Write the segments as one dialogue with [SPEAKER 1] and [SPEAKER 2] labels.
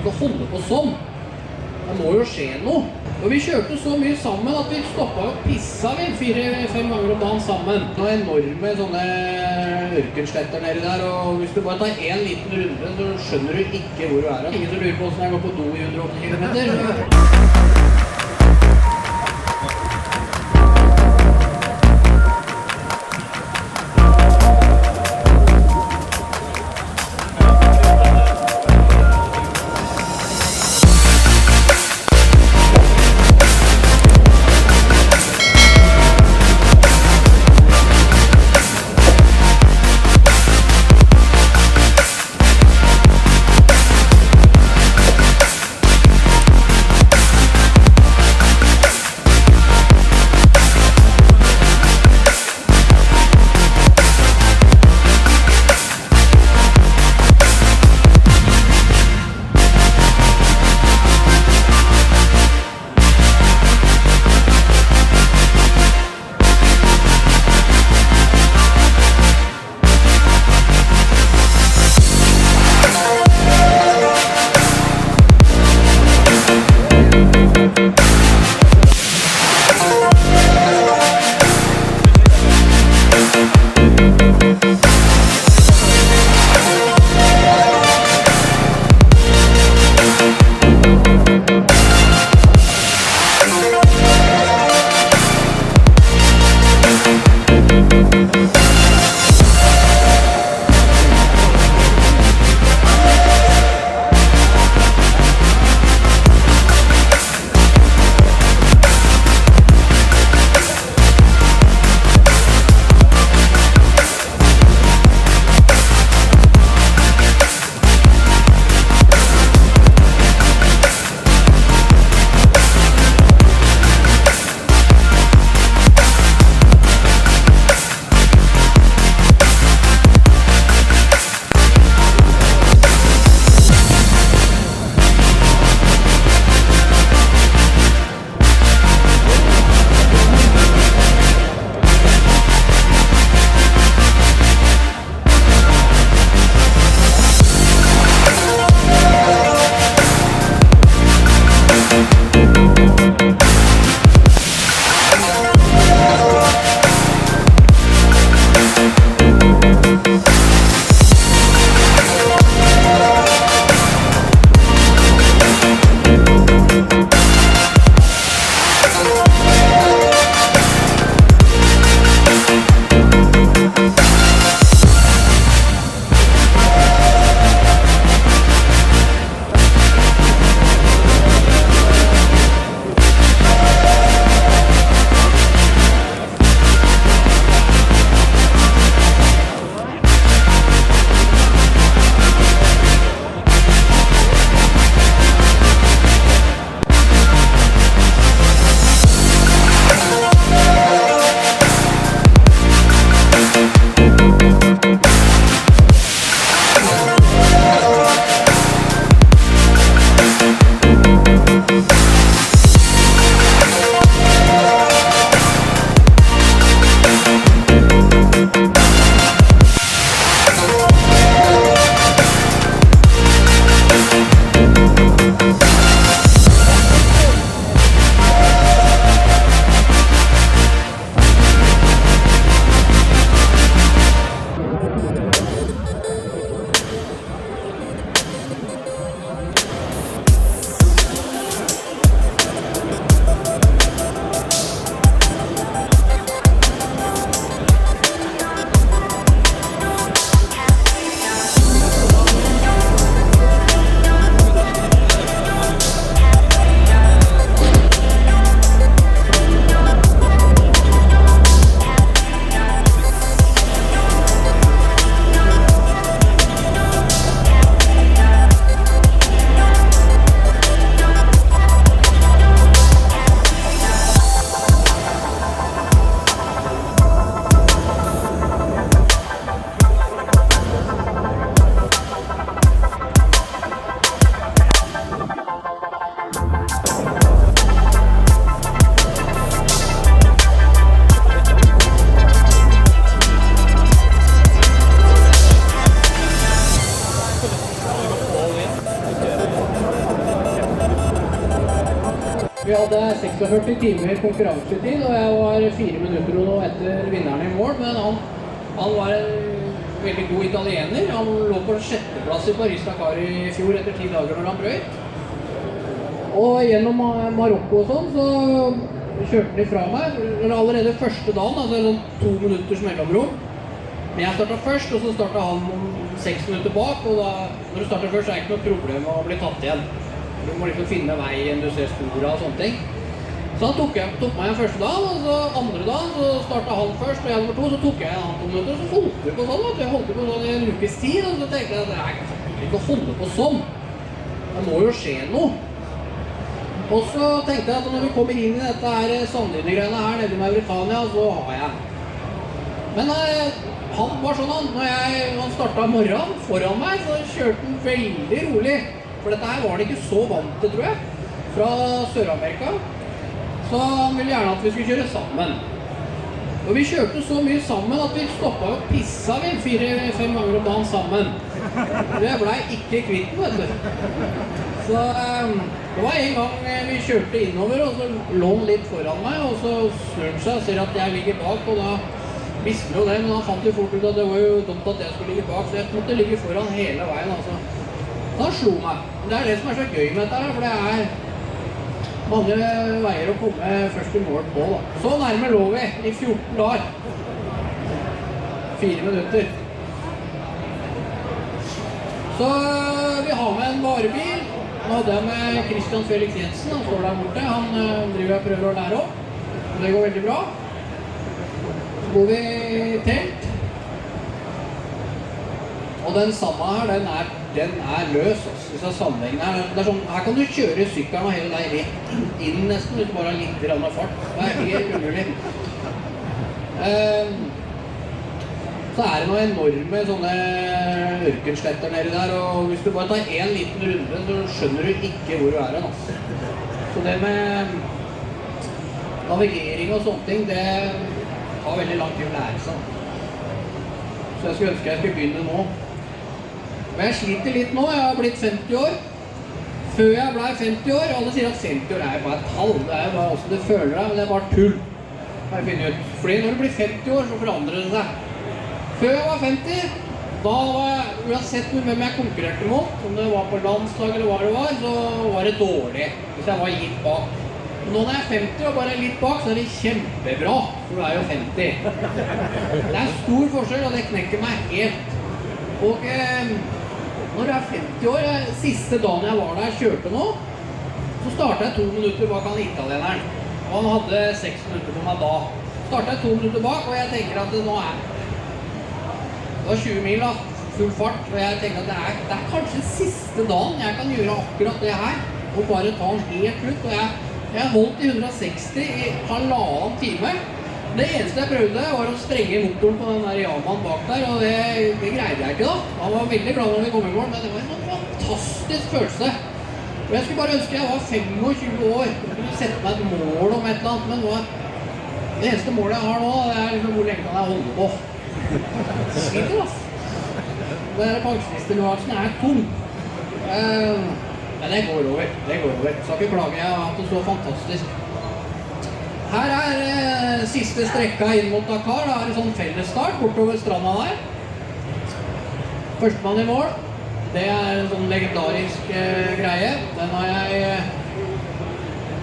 [SPEAKER 1] ikke holde på sånn. Det må jo skje noe. Og vi kjørte så mye sammen at vi stoppet og pisset 4-5 ganger om dagen sammen. Det var enorme sånne ørkensletter nede der, og hvis du bare tar en liten runde, så skjønner du ikke hvor du er. Ingen som lurer på hvordan jeg går på do i 180 kilometer. Vi hadde 46 timer konkurransetid, og jeg var 4 minutter og noe etter vinneren i mål, men han var en veldig god italiener. Han lå på 6. plass i Paris-Dakar i fjor etter 10 dager når han brøyt. Og gjennom Marokko og sånn, så kjørte han ifra meg. Allerede første dagen, altså sånn 2 minutters mellomrom. Men jeg startet først, og så startet han 6 minutter bak, og da, når du starter først, så er det ikke noe problem å bli tatt igjen. Du må liksom finne veien, du ser sporet og sånne ting. Så han tok meg en første dag, og så andre dag så startet han først, og jeg nummer 2, så tok jeg han 2 minutter, og så holdt vi på sånn, vet du. Jeg holdt på sånn i en ukes tid, og så tenkte jeg at jeg kan ikke holde på sånn. Det må jo skje noe. Og så tenkte jeg at når vi kommer inn i dette her sanddyne-greiene her nede i Mauritania, så har jeg. Men han var sånn, når han startet morgenen foran meg, så kjørte han veldig rolig. For dette her var han ikke så vant til, tror jeg, fra Sør-Amerika. Så han ville gjerne at vi skulle kjøre sammen. Og vi kjørte så mye sammen at vi stoppet og pissa 4-5 ganger om dagen sammen. Det ble ikke kvitt den, vet du. Så det var en gang vi kjørte innover, og så lå han litt foran meg, og så snur han seg og ser at jeg ligger bak, og da visste vi jo det, men han fant jo fort ut at det var jo dumt at jeg skulle ligge bak, så jeg måtte ligge foran hele veien, altså. Da slo meg. Det er det som er så gøy med dette her, for det er mange veier å komme først i mål på, da. Så nærme lå vi i 14 dager. 4 minutter. Så vi har med en varebil. Nå hadde jeg med Christian Felix Jensen, han står der borte. Han driver og prøver å lære opp. Det går veldig bra. Så går vi i telt. Og den sanda her, den er løs, altså, disse sandveggene her. Det er sånn, her kan du kjøre sykkelen og hele deg rett inn nesten, hvis du bare har litt grann av fart. Det er helt umulig. Så er det noen enorme sånne ørkensletter nede der, og hvis du bare tar en liten runde, så skjønner du ikke hvor du er hen, altså. Så det med navigering og sånne ting, det tar veldig lang tid å lære seg. Så jeg skulle ønske jeg skulle begynne nå. Men jeg sliter litt nå, jeg har blitt 50 år. Før jeg ble 50 år, alle sier at 50 år er bare et tall. Det er jo bare hvordan du føler deg, men det er bare tull. Har jeg funnet ut. Fordi når du blir 50 år, så forandrer det seg. Før jeg var 50, da var jeg, uansett hvem jeg konkurrerte mot, om det var på landslag eller hva det var, så var det dårlig. Hvis jeg var litt bak. Nå når jeg er 50 og bare er litt bak, så er det kjempebra, for du er jo 50. Det er stor forskjell, og det knekker meg helt. Og når jeg er 50 år, siste dagen jeg var der, kjørte nå, så startet jeg 2 minutter bak han italieneren. Og han hadde 6 minutter på meg da. Startet jeg 2 minutter bak, og jeg tenker at det nå det var 20 mil da, full fart, og jeg tenker at det er kanskje siste dagen jeg kan gjøre akkurat det her, og bare ta den helt ut, og jeg holdt i 160 i 1,5 time. Det eneste jeg prøvde var å sprenge motoren på den der Yamahaen bak der, og det greide jeg ikke da. Han var veldig glad når vi kom i mål, men det var en fantastisk følelse. Og jeg skulle bare ønske jeg var 25 år, og kunne sette meg et mål om et eller annet, men det eneste målet jeg har nå, det er liksom hvor lenge kan jeg holde på. Sliter, altså. Det pensjonisterløvelsen er tung. Men det går over, Så ikke klage, jeg har hatt det så fantastisk. Her er siste strekka inn mot Dakar, da er det sånn fellesstart bortover stranda der. Førstemann i mål, det er en sånn legendarisk greie. Den har jeg,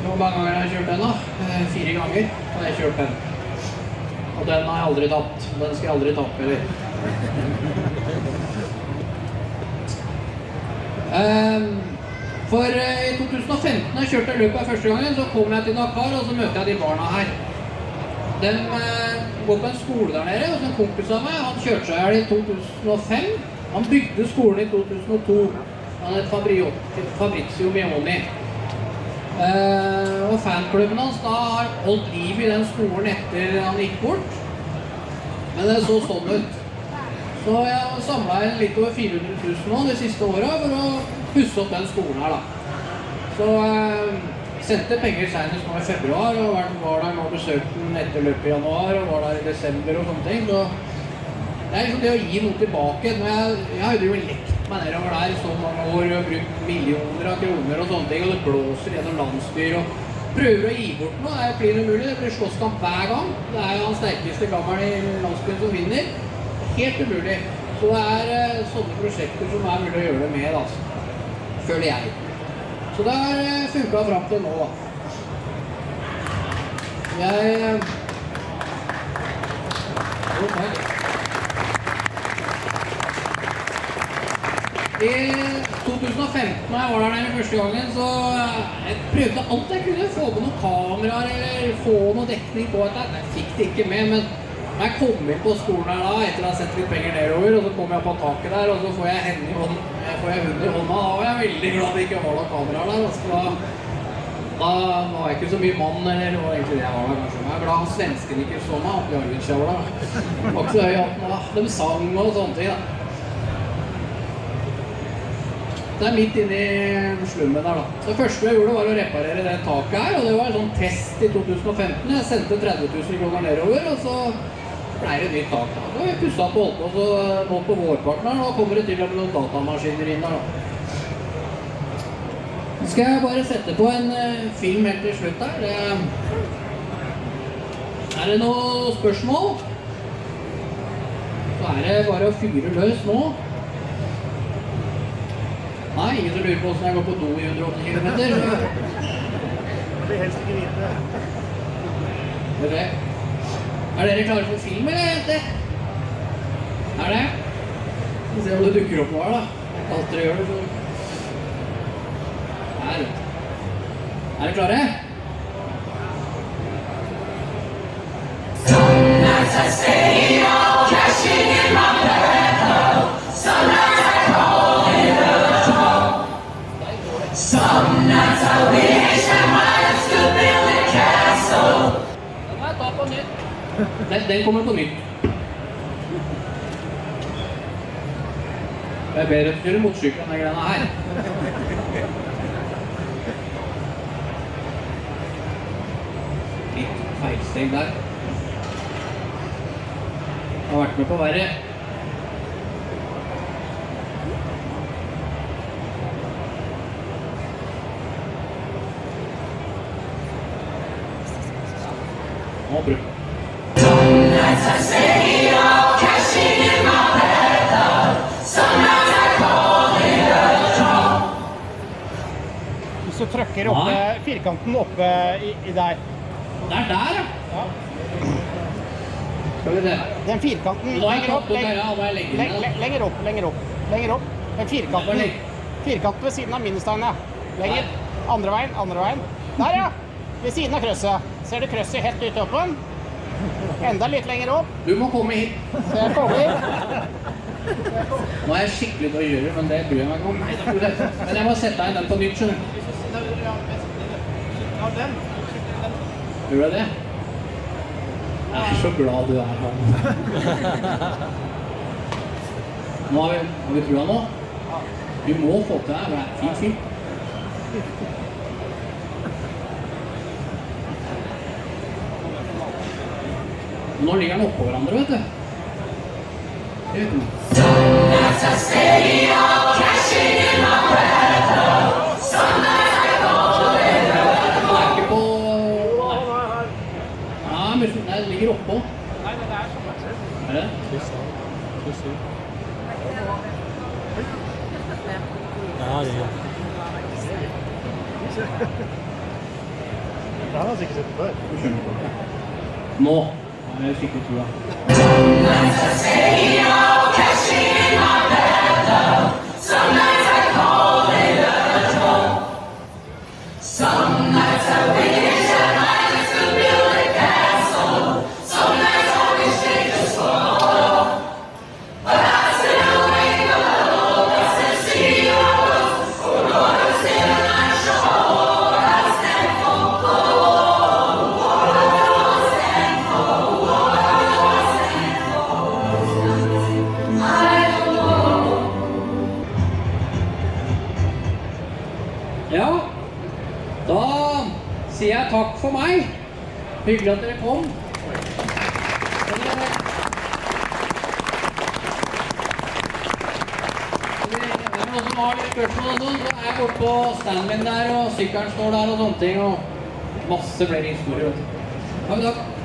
[SPEAKER 1] hvor mange ganger har jeg kjørt den da? 4 ganger har jeg kjørt den. Og den har jeg aldri tatt, den skal jeg aldri tappe heller. For i 2015, da jeg kjørte løpet første gangen, så kom jeg til Dakar, og så møter jeg de barna her. De går på en skole der nede, og så en kompis av meg, han kjørte seg her i 2005. Han bygde skolen i 2002. Han het Fabrizio Mioni. Og fanklubben hans da har holdt liv i den skolen etter han gikk bort. Men det så sånn ut. Så jeg har samlet inn litt over 400 000 nå de siste årene for å pusse opp den skolen her da. Så sendte penger senest nå i februar, og var der nå og besøkte den etter løpet i januar, og var der i desember og sånne ting. Så det er liksom det å gi noe tilbake. Jeg hadde jo lekt meg nedover der i så mange år, og brukt millioner av kroner og sånne ting, og det blåser gjennom landsbyer, og prøver å gi bort noe, det blir umulig, det blir slåsskamp hver gang. Det jo han sterkeste gammel i landsbyen som vinner. Helt umulig. Så det sånne prosjekter som mulig å gjøre det med, altså. Føler jeg. Så det har funket frem til nå, da. I 2015, når jeg var der nede første gangen, så jeg prøvde alt jeg kunne. Få på noen kameraer eller få noe dekning på dette. Jeg fikk det ikke med, men når jeg kom inn på skolen her da, etter å ha sett litt penger nedover, og så kom jeg på taket der, og så får jeg hund i hånda, da var jeg veldig glad at det ikke var noen kameraer der. Altså, da var jeg ikke så mye mann, eller det var egentlig det jeg var der kanskje. Jeg glad at svensken ikke så meg oppe i Arvidsjaur da. Det var ikke så høy hatt med da. De sang og sånne ting da. Det midt inne i slummen der da. Så det første jeg gjorde var å reparere det taket her, og det var en sånn test i 2015. Jeg sendte 30 000 kroner nedover, og så ble det nytt tak da. Så jeg pusset på holdt på, så nå på vårparten her, nå kommer det til å bli noen datamaskiner inn der da. Nå skal jeg bare sette på en film helt til slutt her. Det noen spørsmål? Så det bare å fyre løs nå. Nei, ingen som lurer på hvordan jeg går på do i 180 kilometer.
[SPEAKER 2] Det blir helst ikke vite.
[SPEAKER 1] Det. Dere klare for film, eller jenter? Det? Vi ser om det dukker opp nå her, da. Alt dere gjør det, så... Her. Dere klare? Some nights I stay out, cashing in my bed. Some nights I call it a Some nights I wish I might have stood build a castle. Den må jeg ta på nytt. Den kommer på nytt. Det bedre å kjøre motorsykkel enn den greiene her. Litt feilsteg der. Jeg har vært med på verre. Some nights I stay out, cashing in my bed. Some nights I call it a job.
[SPEAKER 2] Hvis du trykker oppe, firkanten oppe i der.
[SPEAKER 1] Det der, ja.
[SPEAKER 2] Ja.
[SPEAKER 1] Skal vi se.
[SPEAKER 2] Den firkanten lenger opp. Den firkanten ved siden av minustegnet. Lenger. Andre veien. Der, ja. Ved siden av krøsset. Ser du krøsset helt ut oppen? Enda litt lenger opp.
[SPEAKER 1] Du må komme hit.
[SPEAKER 2] Så jeg kommer.
[SPEAKER 1] Nå jeg skikkelig til å gjøre, men det bryr jeg meg ikke om. Men jeg må sette inn den på nytt, skjønner du.
[SPEAKER 2] Ja, den.
[SPEAKER 1] Gjør du det? Jeg så glad du her. Nå har vi trua nå. Vi må få til det. Det fint film. Nå ligger den oppå hverandre, vet du. Some nights I stay out, cashing in my bed. Some nights I call it a job. Ikke på... Ja, men det ligger oppå.
[SPEAKER 2] Nei, det sånn.
[SPEAKER 1] Det?
[SPEAKER 3] Kryss ut. Ja, det gjør.
[SPEAKER 2] Det har jeg sikkert sett før.
[SPEAKER 1] Nå. Jeg skikkelig trua.
[SPEAKER 4] Some nights I stay out, cashing in my bed. Some nights I call it a job. Some nights I wish I might have to build a castle. Some nights I wish they just fall. But I still wake up as I see you. For Lord, I'm still not sure. I stand for
[SPEAKER 1] Ja, da sier jeg takk for meg. Hyggelig at dere kom. Hvis noen som har litt spørsmål og sånn, så jeg borte på standen min der, og sykkelen står der og sånne ting. Masse flere historier, vet du. Ja, men takk.